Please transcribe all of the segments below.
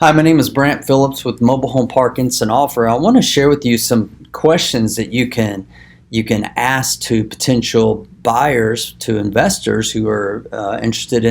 Hi, my name is Brant Phillips with Mobile Home Park Instant Offer. I want to share with you some questions that you can ask to potential buyers, to investors who are interested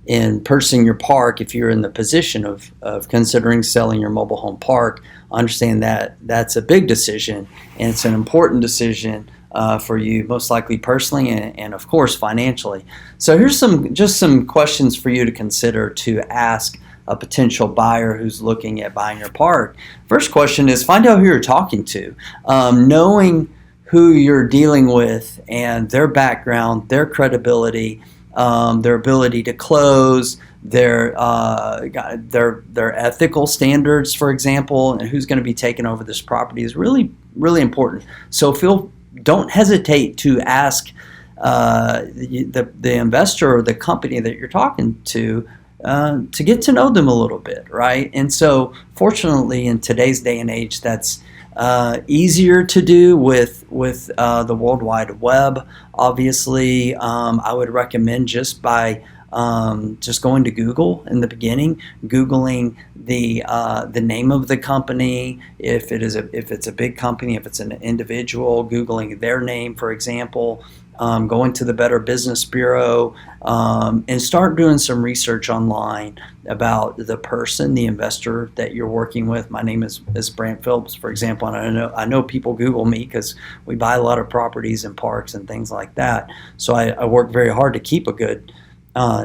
in purchasing your park. If you're in the position of considering selling your mobile home park, understand that that's a big decision, and it's an important decision for you, most likely personally and of course financially. So here's some questions for you to consider to ask a potential buyer who's looking at buying your park. First question is, find out who you're talking to. Knowing who you're dealing with and their background, their credibility, their ability to close, their ethical standards, for example, and who's going to be taking over this property is really, really important. So don't hesitate to ask the investor or the company that you're talking to get to know them a little bit, right? And so fortunately in today's day and age, that's easier to do with the World Wide Web. Obviously, I would recommend just going to Google in the beginning, Googling the name of the company. If it's a big company, if it's an individual, Googling their name, for example. Going to the Better Business Bureau, and start doing some research online about the person, the investor that you're working with. My name is Brant Phillips, for example, and I know people Google me because we buy a lot of properties and parks and things like that. So I work very hard to keep a good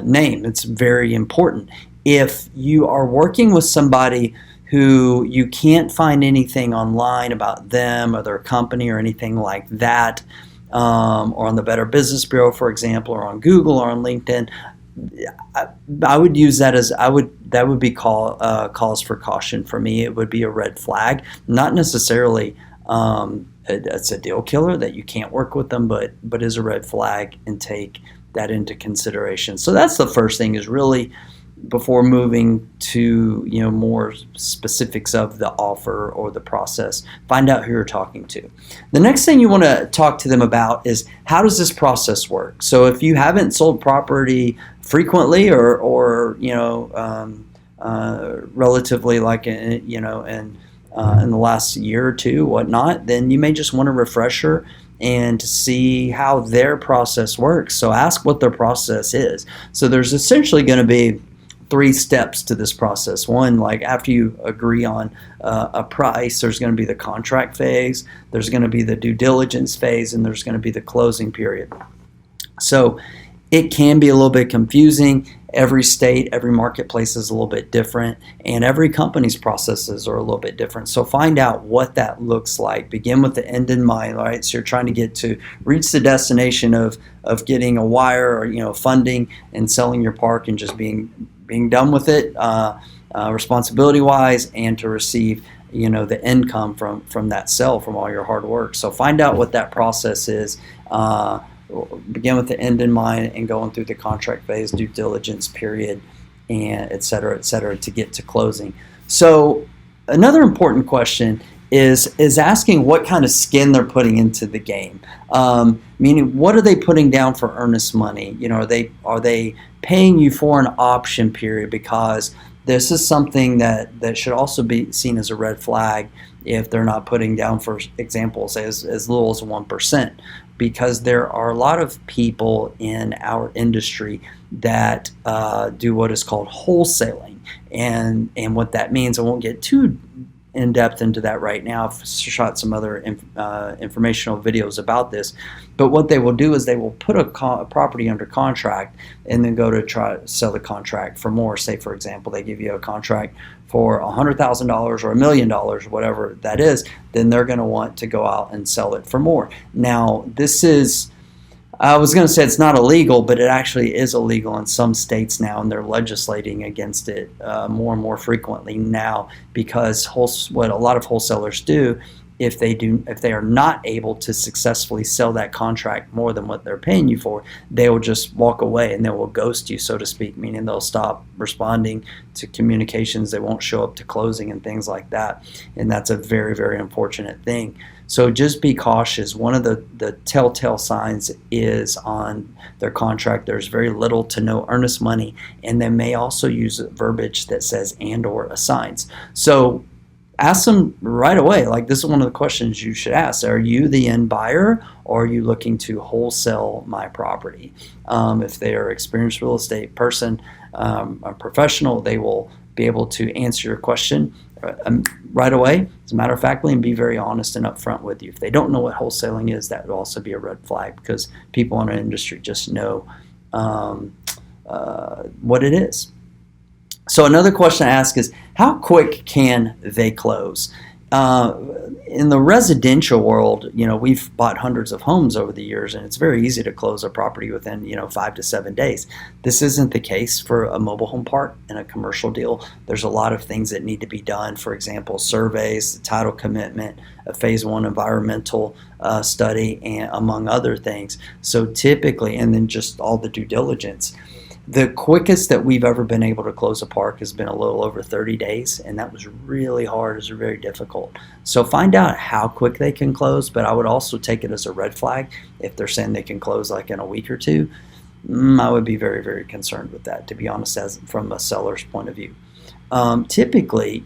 name. It's very important. If you are working with somebody who you can't find anything online about them or their company or anything like that, or on the Better Business Bureau, for example, or on Google or on LinkedIn, I would use that that would be cause for caution for me. It would be a red flag, not necessarily it's a deal killer that you can't work with them, but is a red flag, and take that into consideration. So that's the first thing, is really, before moving to more specifics of the offer or the process, find out who you're talking to. The next thing you want to talk to them about is, how does this process work? So if you haven't sold property frequently or relatively, like in the last year or two, whatnot, then you may just want a refresher and to see how their process works. So ask what their process is. So there's essentially going to be 3 steps to this process. One, like after you agree on a price, there's going to be the contract phase, there's going to be the due diligence phase, and there's going to be the closing period. So it can be a little bit confusing. Every state, every marketplace is a little bit different, and every company's processes are a little bit different. So find out what that looks like. Begin with the end in mind, right? So you're trying to reach the destination of getting a wire or funding and selling your park and just being done with it responsibility-wise, and to receive the income from that sale, from all your hard work. So find out what that process is. Begin with the end in mind and going through the contract phase, due diligence period, and et cetera, to get to closing. So another important question is asking what kind of skin they're putting into the game. Meaning, what are they putting down for earnest money? Are they paying you for an option period? Because this is something that should also be seen as a red flag if they're not putting down, for example, say as little as 1%. Because there are a lot of people in our industry that do what is called wholesaling, and what that means, I won't get too in depth into that right now. I've shot some other informational videos about this, but what they will do is they will put a property under contract and then go to try to sell the contract for more. Say, for example, they give you a contract for $100,000 or $1 million, whatever that is, then they're going to want to go out and sell it for more. Now, this is, I was going to say it's not illegal, but it actually is illegal in some states now, and they're legislating against it more and more frequently now, because what a lot of wholesalers do if they are not able to successfully sell that contract more than what they're paying you for, they will just walk away and they will ghost you, so to speak, meaning they'll stop responding to communications, they won't show up to closing and things like that. And that's a very, very unfortunate thing. So just be cautious. One of the telltale signs is on their contract there's very little to no earnest money, and they may also use verbiage that says and or assigns. So ask them right away, like this is one of the questions you should ask. Are you the end buyer, or are you looking to wholesale my property? If they are an experienced real estate person, a professional, they will be able to answer your question right away, as a matter of fact, and be very honest and upfront with you. If they don't know what wholesaling is, that would also be a red flag, because people in our industry just know what it is. So another question I ask is, how quick can they close? In the residential world, we've bought hundreds of homes over the years, and it's very easy to close a property within 5 to 7 days. This isn't the case for a mobile home park and a commercial deal. There's a lot of things that need to be done. For example, surveys, the title commitment, a phase 1 environmental study, and among other things. So typically, and then just all the due diligence. The quickest that we've ever been able to close a park has been a little over 30 days, and that was really hard. It was very difficult. So find out how quick they can close, but I would also take it as a red flag if they're saying they can close like in a week or two. I would be very, very concerned with that, to be honest, as from a seller's point of view. Typically,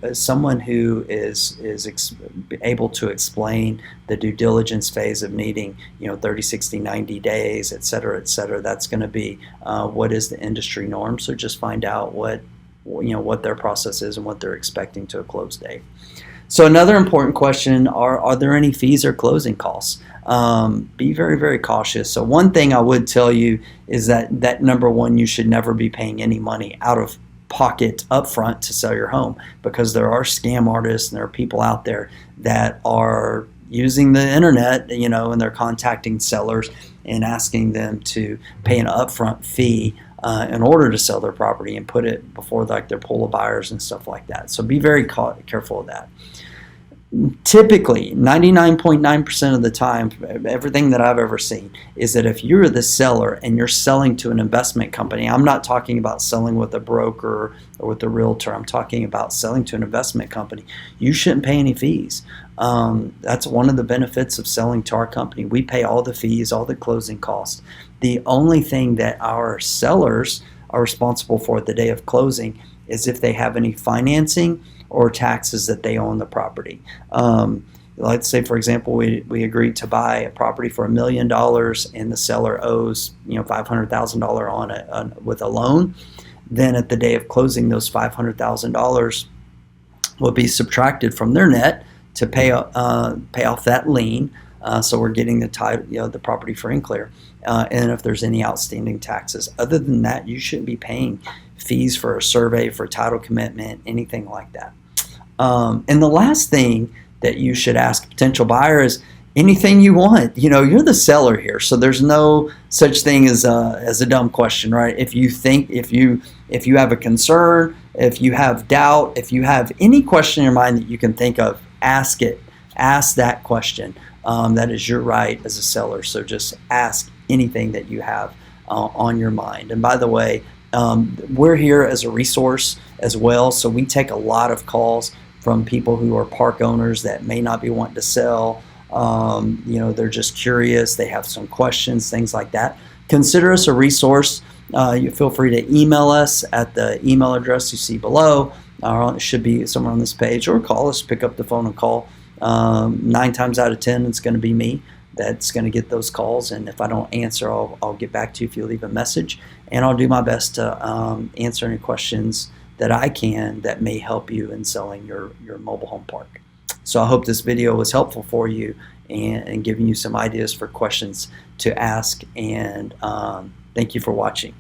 as someone who is able to explain the due diligence phase of needing, 30, 60, 90 days, et cetera, that's going to be what is the industry norm. So just find out what their process is and what they're expecting to a close date. So another important question, are there any fees or closing costs? Be very, very cautious. So one thing I would tell you is that number one, you should never be paying any money out of pocket up front to sell your home, because there are scam artists and there are people out there that are using the internet, and they're contacting sellers and asking them to pay an upfront fee in order to sell their property and put it before their pool of buyers and stuff like that. So be very careful of that. Typically, 99.9% of the time, everything that I've ever seen is that if you're the seller and you're selling to an investment company, I'm not talking about selling with a broker or with a realtor, I'm talking about selling to an investment company, you shouldn't pay any fees. That's one of the benefits of selling to our company. We pay all the fees, all the closing costs. The only thing that our sellers are responsible for the day of closing is if they have any financing or taxes that they own the property. Let's say, for example, we agreed to buy a property for $1 million, and the seller owes $500,000 on it with a loan. Then at the day of closing, those $500,000 will be subtracted from their net to pay off that lien. So we're getting the title, the property free and clear. And if there's any outstanding taxes, other than that, you shouldn't be paying fees for a survey, for title commitment, anything like that. And the last thing that you should ask a potential buyer is anything you want. You're the seller here, so there's no such thing as a dumb question, right? If you have a concern, if you have doubt, if you have any question in your mind that you can think of, ask it. Ask that question. That is your right as a seller. So just ask anything that you have on your mind. And by the way, we're here as a resource as well. So we take a lot of calls from people who are park owners that may not be wanting to sell. They're just curious. They have some questions, things like that. Consider us a resource. You feel free to email us at the email address you see below. It should be somewhere on this page, or call us. Pick up the phone and call. 9 times out of 10, it's going to be me that's going to get those calls, and if I don't answer, I'll get back to you if you leave a message, and I'll do my best to answer any questions that I can that may help you in selling your mobile home park. So I hope this video was helpful for you and giving you some ideas for questions to ask, and thank you for watching.